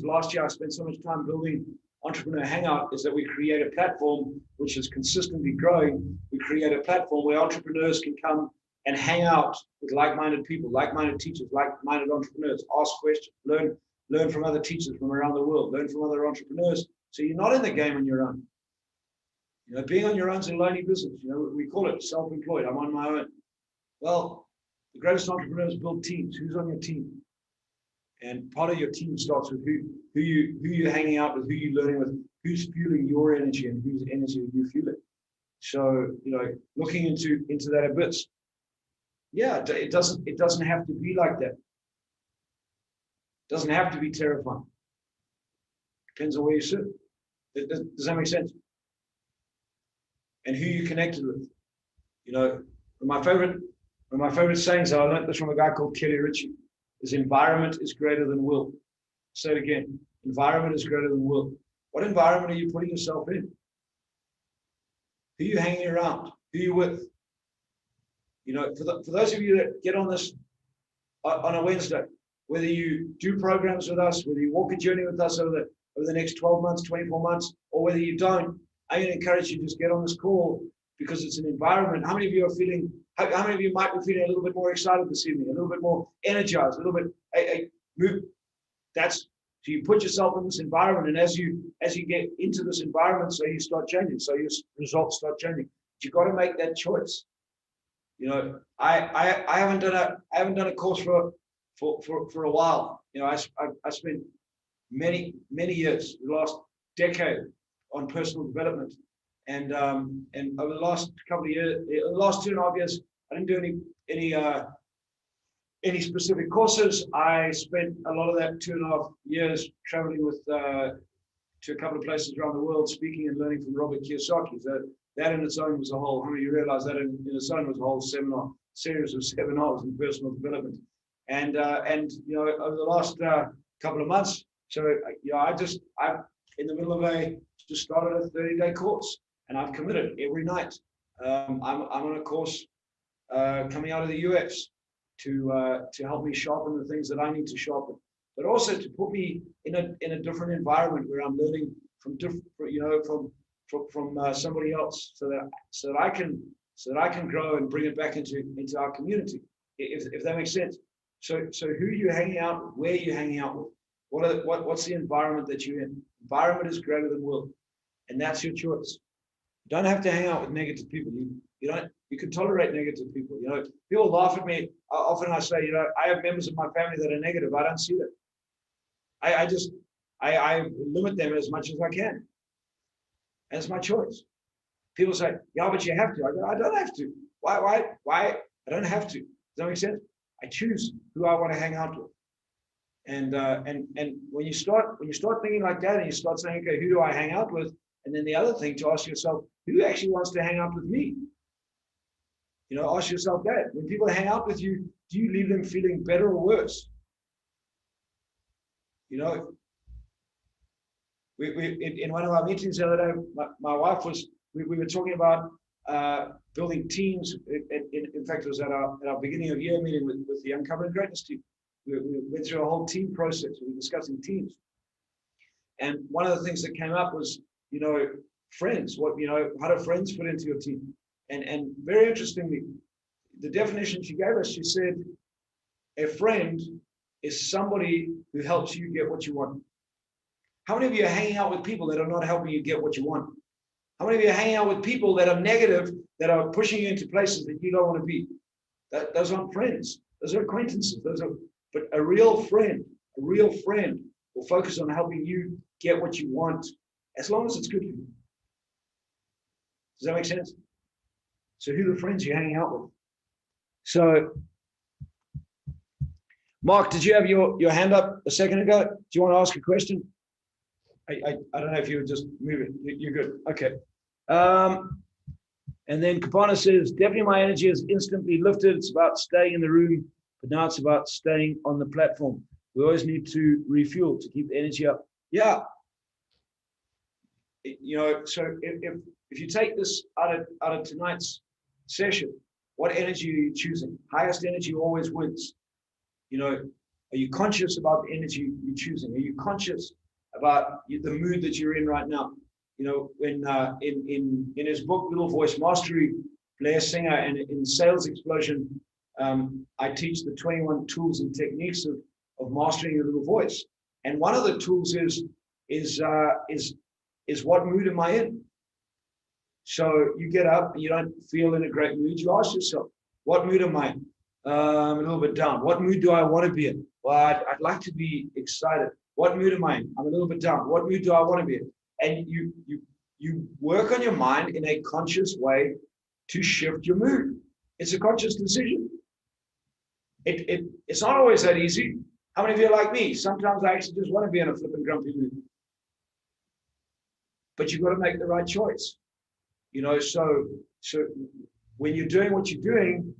last year I spent so much time building Entrepreneur Hangout is that we create a platform which is consistently growing. We create a platform where entrepreneurs can come and hang out with like-minded people, like-minded teachers, like-minded entrepreneurs, ask questions, learn from other teachers from around the world, learn from other entrepreneurs. So you're not in the game on your own. Being on your own is a lonely business. We call it self-employed. I'm on my own. Well, the greatest entrepreneurs build teams. Who's on your team? And part of your team starts with who you're hanging out with, who you're learning with, who's fueling your energy, and whose energy you fueling. So looking into that abyss. Yeah, it doesn't have to be like that. It doesn't have to be terrifying. Depends on where you sit. Does that make sense? And who you connected with. One of my favorite sayings, I learned this from a guy called Kelly Ritchie, is environment is greater than will. Say it again. Environment is greater than will. What environment are you putting yourself in? Who are you hanging around? Who are you with? For those of you that get on this on a Wednesday, whether you do programs with us, whether you walk a journey with us over the next 12 months, 24 months, or whether you don't, I'm going to encourage you to just get on this call because it's an environment. How many of you are feeling, how many of you might be feeling a little bit more excited this evening, a little bit more energized, a little bit, move. So you put yourself in this environment, and as you get into this environment, so you start changing, so your results start changing. But you've got to make that choice. I haven't done a course for a while. I spent many years, the last decade, on personal development, and over the last couple of years, the last 2.5 years, I didn't do any specific courses. I spent a lot of that 2.5 years traveling to a couple of places around the world, speaking and learning from Robert Kiyosaki. So that in its own was a whole. How many of you realize that in its own was a whole series of seminars in personal development? And over the last couple of months, so I'm in the middle of just started a 30-day course, and I've committed every night. I'm on a course coming out of the US to help me sharpen the things that I need to sharpen, but also to put me in a different environment where I'm learning from somebody else, so that I can grow and bring it back into our community, if that makes sense. So who are you hanging out with? Where are you hanging out with? What's the environment that you're in? Environment is greater than will, and that's your choice. You don't have to hang out with negative people. You can tolerate negative people. People laugh at me. Often I say, I have members of my family that are negative. I don't see that. I limit them as much as I can. And it's my choice. People say, yeah, but you have to. I go, I don't have to. Why? I don't have to. Does that make sense? I choose who I want to hang out with. And when you start thinking like that, and you start saying, okay, who do I hang out with? And then the other thing to ask yourself, who actually wants to hang out with me? Ask yourself that. When people hang out with you, do you leave them feeling better or worse? We in one of our meetings the other day, my wife we were talking about building teams. In fact, it was at our beginning of year meeting with the Uncovering Greatness team. We went through a whole team process. We were discussing teams. And one of the things that came up was, friends. How do friends fit into your team? And very interestingly, the definition she gave us, she said, a friend is somebody who helps you get what you want. How many of you are hanging out with people that are not helping you get what you want? How many of you are hanging out with people that are negative, that are pushing you into places that you don't want to be? Those aren't friends. Those are acquaintances. But a real friend or focus on helping you get what you want, as long as it's good for you. Does that make sense? So who are the friends you're hanging out with? So, Mark, did you have your hand up a second ago? Do you want to ask a question? I don't know if you were just moving. You're good. Okay. And then Kapana says, definitely my energy is instantly lifted. It's about staying in the room, but now it's about staying on the platform. We always need to refuel to keep the energy up. Yeah. So if you take this out of tonight's session, what energy are you choosing? Highest energy always wins. Are you conscious about the energy you're choosing? Are you conscious about the mood that you're in right now? When in his book, Little Voice Mastery, Blair Singer, and in Sales Explosion, I teach the 21 tools and techniques of mastering your little voice. And one of the tools is what mood am I in? So you get up and you don't feel in a great mood. You ask yourself, what mood am I in? A little bit down. What mood do I want to be in? Well, I'd like to be excited. What mood am I in? I'm a little bit down. What mood do I want to be in? And you work on your mind in a conscious way to shift your mood. It's a conscious decision. It's not always that easy. How many of you are like me? Sometimes I actually just want to be in a flipping grumpy mood. But you've got to make the right choice. So when you're doing what you're doing,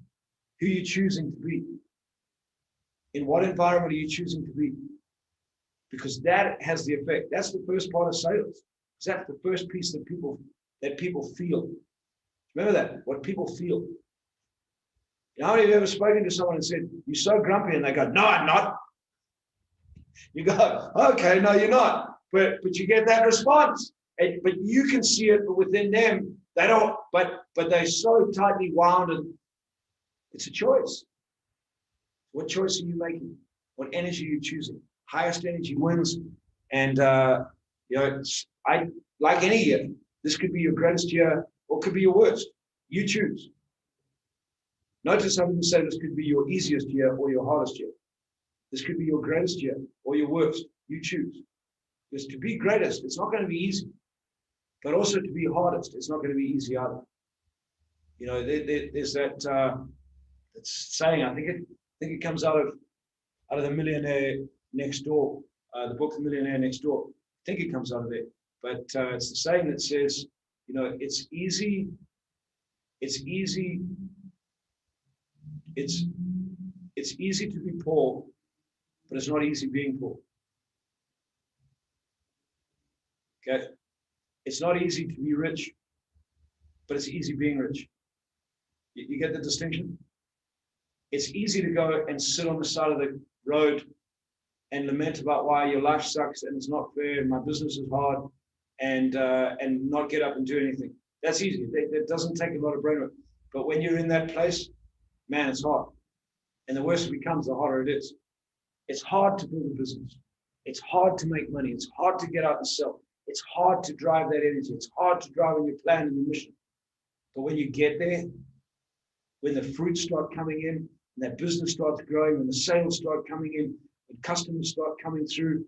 who are you choosing to be? In what environment are you choosing to be? Because that has the effect. That's the first part of sales. That's the first piece that people feel. Remember that, what people feel. How many of you ever spoken to someone and said, you're so grumpy, and they go, no, I'm not. You go, okay, no, you're not. But you get that response. But you can see it within them. They don't, but they're so tightly wound, and it's a choice. What choice are you making? What energy are you choosing? Highest energy wins. And I like any year. This could be your greatest year, or it could be your worst. You choose. Notice some people say this could be your easiest year or your hardest year. This could be your greatest year or your worst. You choose. Because to be greatest, it's not going to be easy. But also to be hardest, it's not going to be easy either. There's that saying. I think it comes out of The Millionaire Next Door, the book The Millionaire Next Door. I think it comes out of there. But it's the saying that says, it's easy to be poor, but it's not easy being poor. Okay? It's not easy to be rich, but it's easy being rich. You get the distinction? It's easy to go and sit on the side of the road and lament about why your life sucks and it's not fair and my business is hard and not get up and do anything. That's easy. It doesn't take a lot of brain work. But when you're in that place, man, it's hard. And the worse it becomes, the harder it is. It's hard to build a business. It's hard to make money. It's hard to get out and sell. It's hard to drive that energy. It's hard to drive on your plan and your mission. But when you get there, when the fruits start coming in, when that business starts growing, when the sales start coming in, when customers start coming through,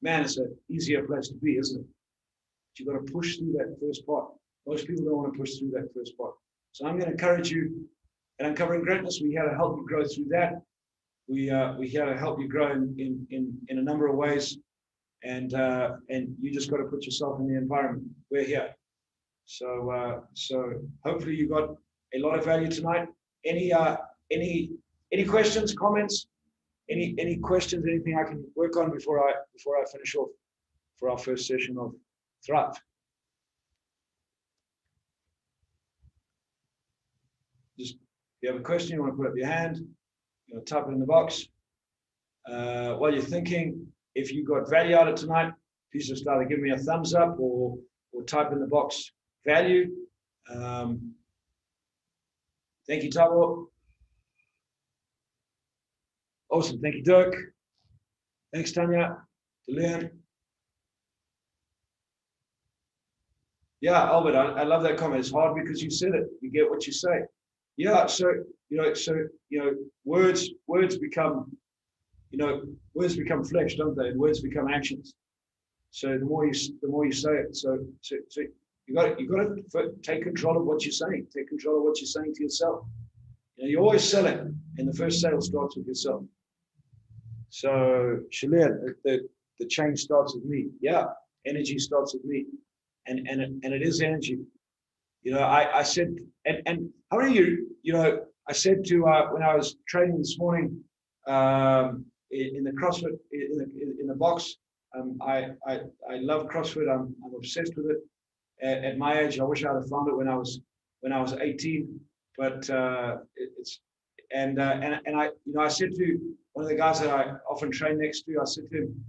man, it's an easier place to be, isn't it? But you've got to push through that first part. Most people don't want to push through that first part. So I'm going to encourage you at Uncovering Greatness. We're here to help you grow through that. We're here to help you grow in a number of ways. And you just got to put yourself in the environment. We're here. So hopefully you got a lot of value tonight. Any questions, comments? Any questions? Anything I can work on before I finish off for our first session of Thrive? Just if you have a question, you want to put up your hand, you want to type it in the box. While you're thinking, if you got value out of tonight, please just either give me a thumbs up or type in the box value. Thank you, Tabo. Awesome. Thank you, Dirk. Thanks, Tanya. Leon. Yeah, Albert, I love that comment. It's hard because you said it. You get what you say. Yeah, so words become words become flesh, don't they? And words become actions. So the more you say it. So you got to take control of what you're saying. Take control of what you're saying to yourself. You're always selling, and the first sale starts with yourself. So Shalene, the change starts with me. Yeah, energy starts with me, and it is energy. I said, and how many of you, I said to when I was training this morning in the CrossFit in the box. I love CrossFit. I'm obsessed with it. At my age, I wish I'd have found it when I was 18. But I said to one of the guys that I often train next to, I said to him,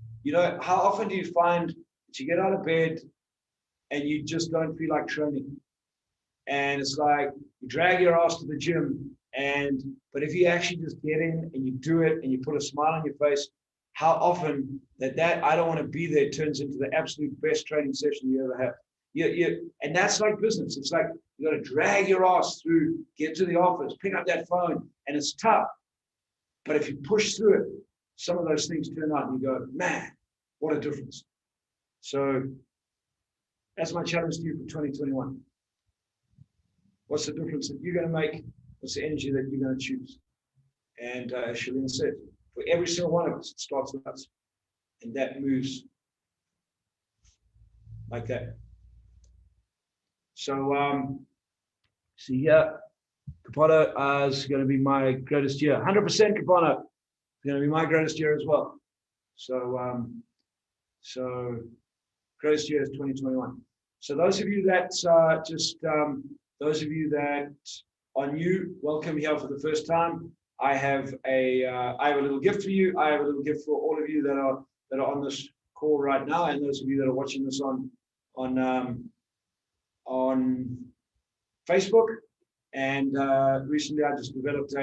how often do you find that you get out of bed and you just don't feel like training? And it's like you drag your ass to the gym, but if you actually just get in and you do it and you put a smile on your face, how often that I don't want to be there turns into the absolute best training session you ever have. And that's like business. It's like you got to drag your ass through, get to the office, pick up that phone, and it's tough. But if you push through it, some of those things turn out and you go, man, what a difference. So that's my challenge to you for 2021. What's the difference that you're going to make? What's the energy that you're going to choose? And as Shalene said, for every single one of us, it starts with us. And that moves like that. So, see here, Capano is going to be my greatest year. 100% Capano is going to be my greatest year as well. So, greatest year is 2021. So those of you that those of you that are new, welcome here for the first time. I have a little gift for you. I have a little gift for all of you that are on this call right now, and those of you that are watching this on Facebook. And recently, I just developed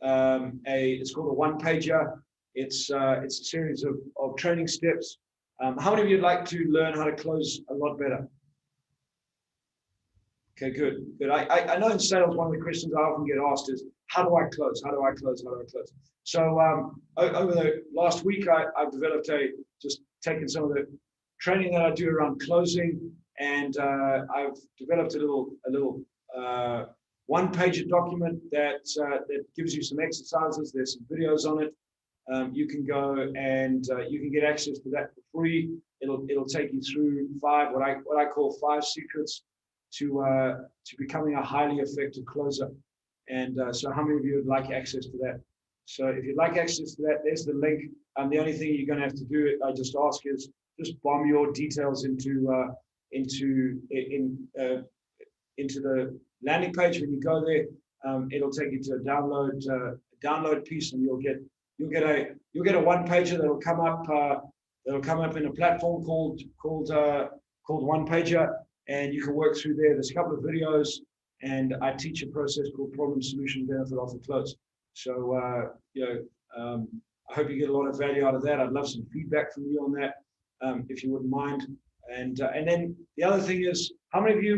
it's called a one-pager. It's a series of training steps. How many of you would like to learn how to close a lot better? Okay, good. I know in sales, one of the questions I often get asked is, how do I close? How do I close? How do I close? So over the last week, I've developed just taken some of the training that I do around closing, and I've developed a little one-pager document that gives you some exercises. There's some videos on it. You can go and you can get access to that for free. It'll take you through what I call 5 secrets to becoming a highly effective closer. And so how many of you would like access to that? So if you'd like access to that, there's the link. The only thing you're going to have to do, I just ask, is just bomb your details into the landing page. When you go there, it'll take you to a download piece, and you'll get a one pager that'll come up in a platform called One Pager, and you can work through there. There's a couple of videos, and I teach a process called problem solution benefit offer close. So I hope you get a lot of value out of that. I'd love some feedback from you on that, if you wouldn't mind. And then the other thing is, how many of you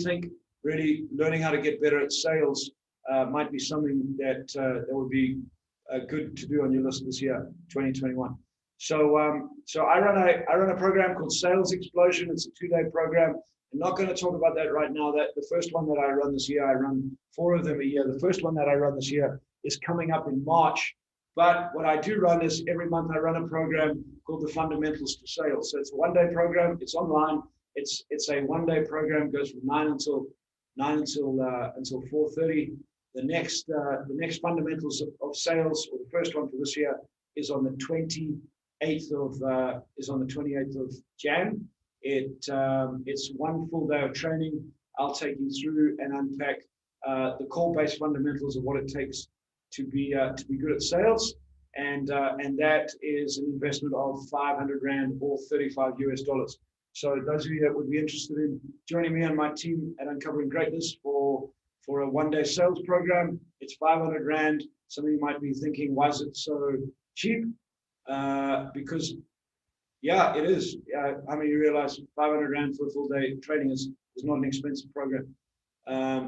think really learning how to get better at sales might be something that would be good to do on your list this year, 2021? So I run a program called Sales Explosion. It's a 2-day program. I'm not going to talk about that right now. That the first one that I run this year, I run 4 of them a year. The first one that I run this year is coming up in March. But what I do run is every month I run a program called the Fundamentals to Sales. So it's a 1-day program. It's online. It's a 1-day program. Goes from 9 until 4:30. The next Fundamentals of Sales, or the first one for this year, is on the 28th of Jan. It's 1 full day of training. I'll take you through and unpack the core-based fundamentals of what it takes to be good at sales, and that is an investment of 500 Rand or $35. So those of you that would be interested in joining me and my team at Uncovering Greatness for a 1-day sales program, it's 500 Rand. Some of you might be thinking, why is it so cheap? Because yeah, it is. How many of you realize 500 Rand for a full day training is not an expensive program?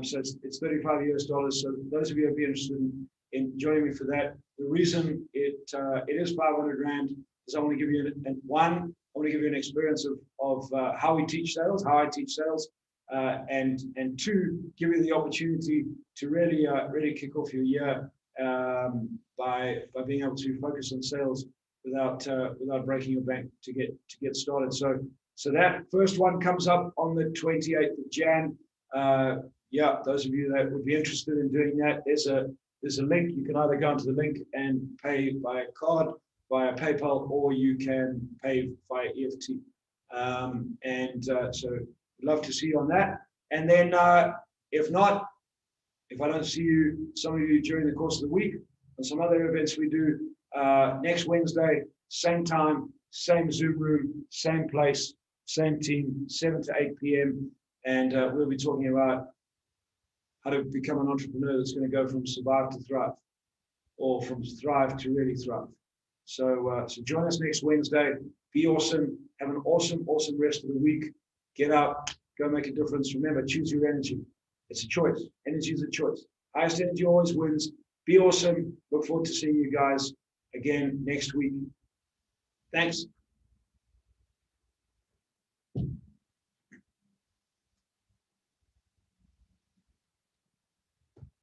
So it's $35. So those of you who'd be interested in joining me for that. The reason it is 500 Rand is I want to give you an experience of how we teach sales, how I teach sales, and two, give you the opportunity to really kick off your year by being able to focus on sales without breaking your bank to get started. So that first one comes up on the 28th of Jan. Yeah, those of you that would be interested in doing that, there's a link. You can either go onto the link and pay by a card, via PayPal, or you can pay via EFT. So we'd love to see you on that. And then if not, if I don't see you, some of you during the course of the week, and some other events we do, next Wednesday, same time, same Zoom room, same place, same team, 7 to 8 p.m. And we'll be talking about how to become an entrepreneur that's going to go from survive to thrive, or from thrive to really thrive. So join us next Wednesday. Be awesome. Have an awesome rest of the week. Get up, go make a difference. Remember, choose your energy. It's a choice. Energy is a choice. Highest energy always wins. Be awesome. Look forward to seeing you guys again next week. Thanks.